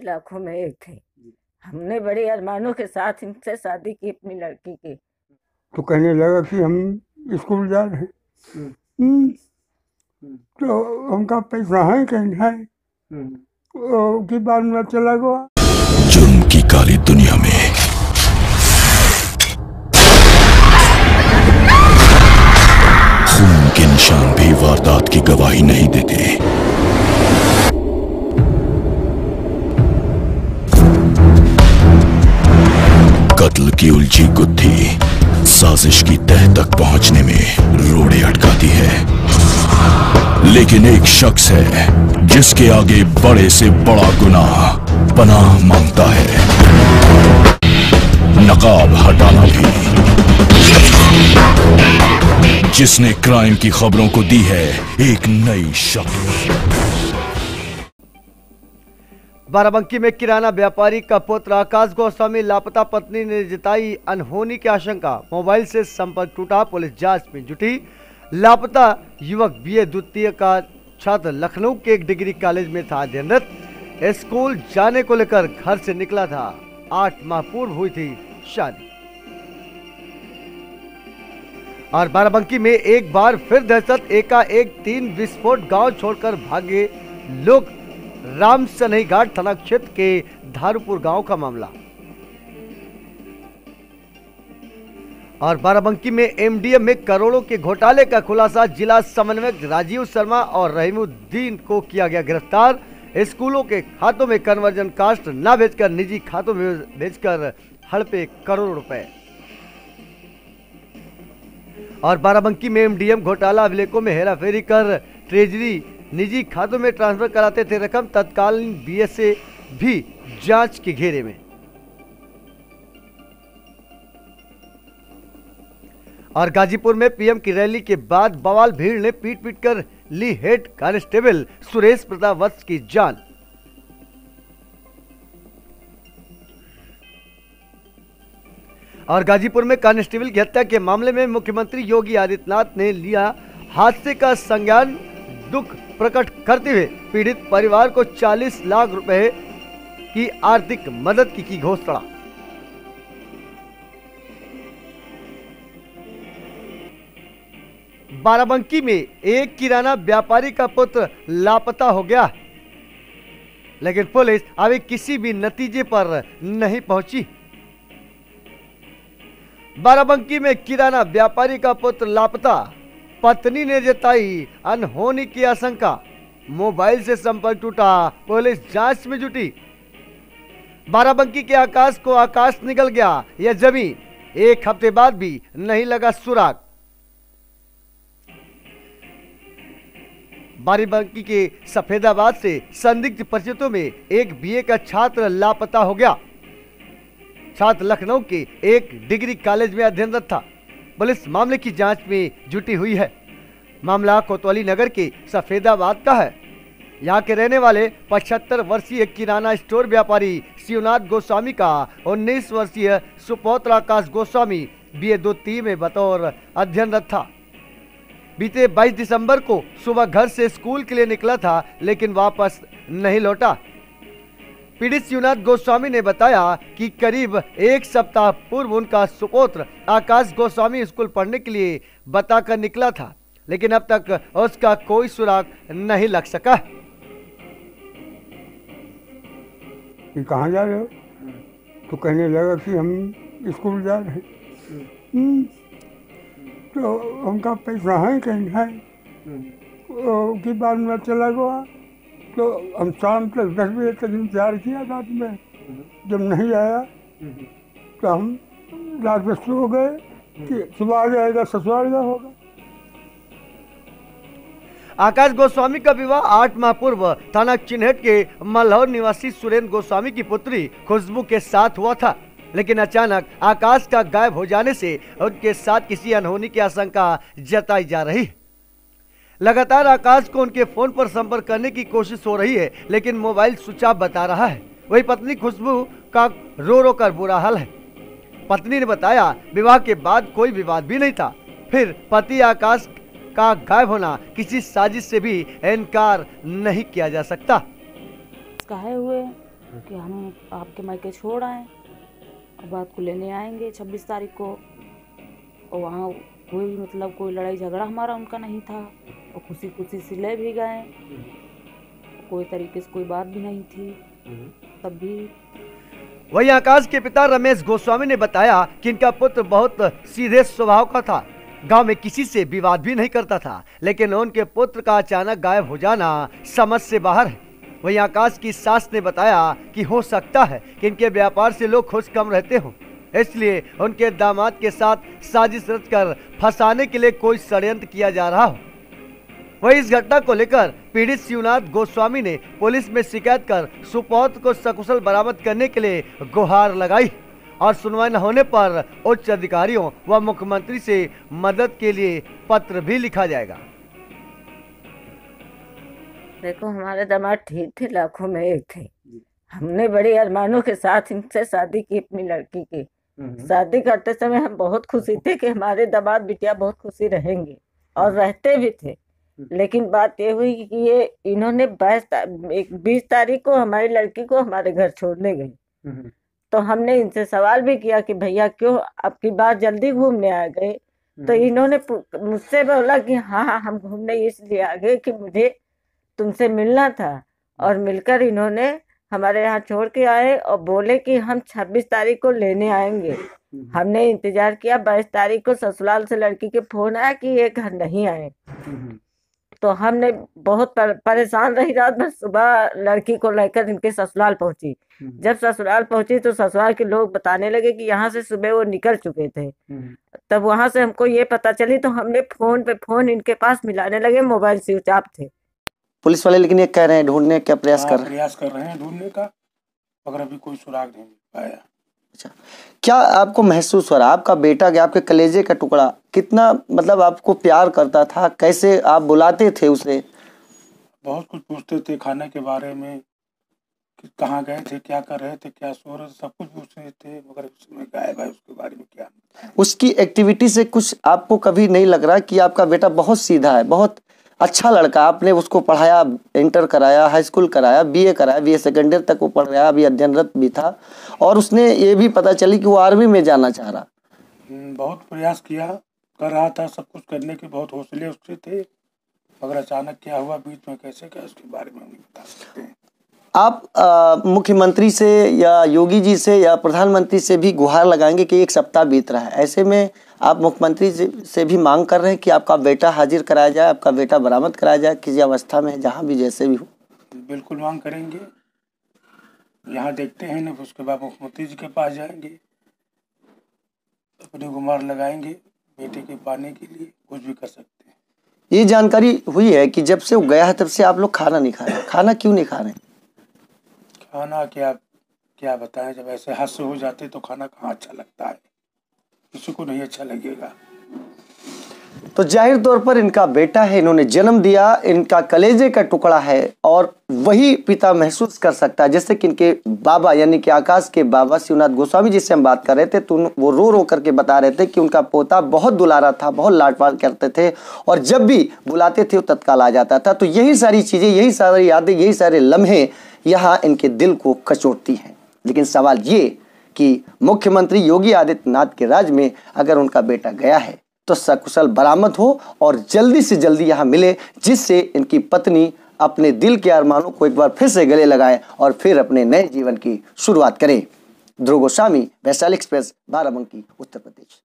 लाखों में एक थे। हमने बड़े अरमानों के साथ इनसे शादी की अपनी लड़की की। तो कहने लगा कि हम स्कूल जा रहे हैं। तो उनका पैसा है कि नहीं है, की बात में चला गया। जुर्म की काली दुनिया में खून के निशान भी वारदात की गवाही नहीं देते। कत्ल की उलझी गुत्थी साजिश की तह तक पहुंचने में रोड़े अटकाती है, लेकिन एक शख्स है जिसके आगे बड़े से बड़ा गुनाह पनाह मांगता है। नकाब हटाना भी, जिसने क्राइम की खबरों को दी है एक नई शक्ल। बाराबंकी में किराना व्यापारी का पुत्र आकाश गोस्वामी लापता, पत्नी ने जताई अनहोनी की आशंका, मोबाइल से संपर्क टूटा, पुलिस जांच में जुटी। लापता युवक बीए द्वितीय का छात्र लखनऊ के एक डिग्री कॉलेज में था अध्ययनरत। स्कूल जाने को लेकर घर से निकला था। 8 माह पूर्व हुई थी शादी। और बाराबंकी में एक बार फिर दहशत, एकाएक 3 विस्फोट, गांव छोड़कर भागे लोग। राम सनई घाट थाना क्षेत्र के धारूपुर गांव का मामला। और बाराबंकी में एमडीएम में करोड़ों के घोटाले का खुलासा, जिला समन्वयक राजीव शर्मा और रहीमुद्दीन को किया गया गिरफ्तार। स्कूलों के खातों में कन्वर्जन कास्ट न भेजकर निजी खातों में भेजकर हड़पे करोड़ों रुपए। और बाराबंकी में एमडीएम घोटाला, अभिलेखों में हेराफेरी कर ट्रेजरी निजी खातों में ट्रांसफर कराते थे रकम, तत्कालीन बीएसए भी जांच के घेरे में। और गाजीपुर में पीएम की रैली के बाद बवाल, भीड़ ने पीट पीट कर ली हेड कांस्टेबल सुरेश प्रताप वत्स की जान। और गाजीपुर में कांस्टेबल की हत्या के मामले में मुख्यमंत्री योगी आदित्यनाथ ने लिया हादसे का संज्ञान, दुख प्रकट करते हुए पीड़ित परिवार को 40 लाख रुपए की आर्थिक मदद की घोषणा। बाराबंकी में एक किराना व्यापारी का पुत्र लापता हो गया, लेकिन पुलिस अभी किसी भी नतीजे पर नहीं पहुंची। बाराबंकी में किराना व्यापारी का पुत्र लापता, पत्नी ने जताई अनहोनी की आशंका, मोबाइल से संपर्क टूटा, पुलिस जांच में जुटी। बाराबंकी के आकाश को आकाश निकल गया, यह जमीन, एक हफ्ते बाद भी नहीं लगा सुराग। बाराबंकी के सफेदाबाद से संदिग्ध परिस्थितियों में एक बीए का छात्र लापता हो गया। छात्र लखनऊ के एक डिग्री कॉलेज में अध्ययनरत था। पुलिस मामले की जांच में जुटी हुई है। मामला कोतवाली नगर के सफेदाबाद का है। यहां के रहने वाले 75 वर्षीय किराना स्टोर व्यापारी शिवनाथ गोस्वामी का 19 वर्षीय सुपौत्र आकाश गोस्वामी बीए द्वितीय में बतौर अध्ययनरत था। बीते 22 दिसंबर को सुबह घर से स्कूल के लिए निकला था, लेकिन वापस नहीं लौटा। पीड़ित शिवनाथ गोस्वामी ने बताया कि करीब 1 सप्ताह पूर्व उनका सुपुत्र आकाश गोस्वामी स्कूल पढ़ने के लिए बताकर निकला था, लेकिन अब तक उसका कोई सुराग नहीं लग सका। कि कहाँ जा रहे हो? तो कहने लगा कि हम स्कूल जा रहे हैं। तो उनका पैसा है कि नहीं है, की बात में चला गया। तो हम शाम तक 10 बजे तक इंतजार किया रात में, जब नहीं आया तो हम रात में सो गए कि सुबह आ जाएगा, ससुराल का होगा। आकाश गोस्वामी का विवाह 8 माह पूर्व थाना चिन्हट के मल्हौर निवासी सुरेंद्र गोस्वामी की पुत्री खुशबू के साथ हुआ था, लेकिन अचानक आकाश का गायब हो जाने से उनके साथ किसी अनहोनी की आशंका जताई जा रही है। लगातार आकाश को उनके फोन पर संपर्क करने की कोशिश हो रही है, लेकिन मोबाइल स्विच ऑफ बता रहा है। वही पत्नी खुशबू का रो रो कर बुरा हाल है। पत्नी ने बताया विवाह के बाद कोई विवाद भी नहीं था, फिर पति आकाश का गायब होना किसी साजिश से भी इनकार नहीं किया जा सकता। काहे हुए कि हम आपके मायके छोड़ आए और बात को लेने आएंगे 26 तारीख को। और वहाँ कोई मतलब कोई लड़ाई झगड़ा हमारा उनका नहीं था और खुशी खुशी से ले भी गए, कोई तरीके से कोई बात भी नहीं थी तब भी। वहीं आकाश के पिता रमेश गोस्वामी ने बताया कि इनका पुत्र बहुत सीधे स्वभाव का था, गांव में किसी से विवाद भी नहीं करता था, लेकिन उनके पुत्र का अचानक गायब हो जाना समझ से बाहर है। वहीं आकाश की सास ने बताया कि हो सकता है कि इनके व्यापार से लोग खुश कम रहते हों, इसलिए उनके दामाद के साथ साजिश रचकर फंसाने के लिए कोई षड्यंत्र किया जा रहा हो। वहीं इस घटना को लेकर पीड़ित शिवनाथ गोस्वामी ने पुलिस में शिकायत कर सुपौत्र को सकुशल बरामद करने के लिए गुहार लगाई और सुनवाई न होने पर उच्च अधिकारियों व मुख्यमंत्री से मदद के लिए पत्र भी लिखा जाएगा। देखो, हमारे दामाद ठीक थे, लाखों में एक थे। हमने बड़े अरमानों के साथ इनसे शादी की, अपनी लड़की की। शादी करते समय हम बहुत खुशी थे कि हमारे दामाद बिटिया बहुत खुशी रहेंगे, और रहते भी थे। लेकिन बात ये हुई कि ये इन्होंने 20 तारीख को हमारी लड़की को हमारे घर छोड़ने गए। तो हमने इनसे सवाल भी किया कि भैया क्यों आपकी बात जल्दी घूमने आ गए? तो इन्होंने मुझसे बोला कि हाँ, हम घूमने इसलिए आ गए कि मुझे तुमसे मिलना था। और मिलकर इन्होंने हमारे यहाँ छोड़ के आए और बोले कि हम 26 तारीख को लेने आएंगे। हमने इंतजार किया, 22 तारीख को ससुराल से लड़की के फोन आया कि ये घर नहीं आए। तो हमने बहुत परेशान रही रात भर। सुबह लड़की को लेकर इनके ससुराल पहुंची। जब ससुराल पहुंची तो ससुराल के लोग बताने लगे कि यहाँ से सुबह वो निकल चुके थे। तब वहां से हमको ये पता चली तो हमने फोन पे फोन इनके पास मिलाने लगे, मोबाइल स्विच ऑफ थे। पुलिस वाले लेकिन ये कह रहे हैं ढूंढने का प्रयास कर रहे हैं ढूंढने का, मगर अभी कोई सुराग नहीं पाया। अच्छा, क्या आपको महसूस हो रहा, आपका बेटा क्या, आपके कलेजे का टुकड़ा कितना मतलब आपको प्यार करता था? कैसे आप बुलाते थे उसे? बहुत कुछ पूछते थे खाने के बारे में, कि कहाँ गए थे, क्या कर रहे थे, क्या सो रहे थे, सब कुछ पूछ रहे थे, मगर उसमें गायब है, उसके बारे में क्या। उसकी एक्टिविटी से कुछ आपको कभी नहीं लग रहा कि आपका बेटा बहुत सीधा है, बहुत अच्छा लड़का, आपने उसको पढ़ाया, इंटर कराया, हाई स्कूल कराया, बीए कराया, बीए सेकेंड ईयर तक वो पढ़ रहा, अभी अध्ययनरत भी था, और उसने ये भी पता चली कि वो आर्मी में जाना चाह रहा? बहुत प्रयास किया, कर रहा था, सब कुछ करने के बहुत हौसले उसके थे, मगर अचानक क्या हुआ बीच में, कैसे क्या, उसके बारे में हम नहीं बता सकते हैं। आप मुख्यमंत्री से या योगी जी से या प्रधानमंत्री से भी गुहार लगाएंगे कि 1 सप्ताह बीत रहा है, ऐसे में आप मुख्यमंत्री से भी मांग कर रहे हैं कि आपका बेटा हाजिर कराया जाए, आपका बेटा बरामद कराया जाए किसी अवस्था में, जहां भी जैसे भी हो? बिल्कुल मांग करेंगे, यहाँ देखते हैं ना, उसके बाद मुख्यमंत्री जी के पास जाएंगे, अपनी गुहार लगाएंगे बेटे के पाने के लिए, कुछ भी कर सकते हैं। ये जानकारी हुई है कि जब से वो गया है तब से आप लोग खाना नहीं खा रहे, खाना क्यों नहीं खा रहे? खाना क्या बताएं, जब ऐसे हादसे हो जाते तो खाना कहाँ अच्छा लगता है, किसी को नहीं अच्छा लगेगा। तो जाहिर तौर पर इनका बेटा है, इन्होंने जन्म दिया, इनका कलेजे का टुकड़ा है, और वही पिता महसूस कर सकता है। जैसे कि इनके बाबा यानी कि आकाश के बाबा शिवनाथ गोस्वामी जिससे हम बात कर रहे थे, तो वो रो रो करके बता रहे थे कि उनका पोता बहुत दुलारा था, बहुत लाड प्यार करते थे, और जब भी बुलाते थे वो तत्काल आ जाता था। तो यही सारी चीजें, यही सारी यादें, यही सारे लम्हे यहाँ इनके दिल को कचोटती हैं। लेकिन सवाल ये कि मुख्यमंत्री योगी आदित्यनाथ के राज में अगर उनका बेटा गया है तो सकुशल बरामद हो और जल्दी से जल्दी यहाँ मिले, जिससे इनकी पत्नी अपने दिल के अरमानों को एक बार फिर से गले लगाए और फिर अपने नए जीवन की शुरुआत करें। ध्रुव गोस्वामी, वैशाली एक्सप्रेस, बाराबंकी, उत्तर प्रदेश।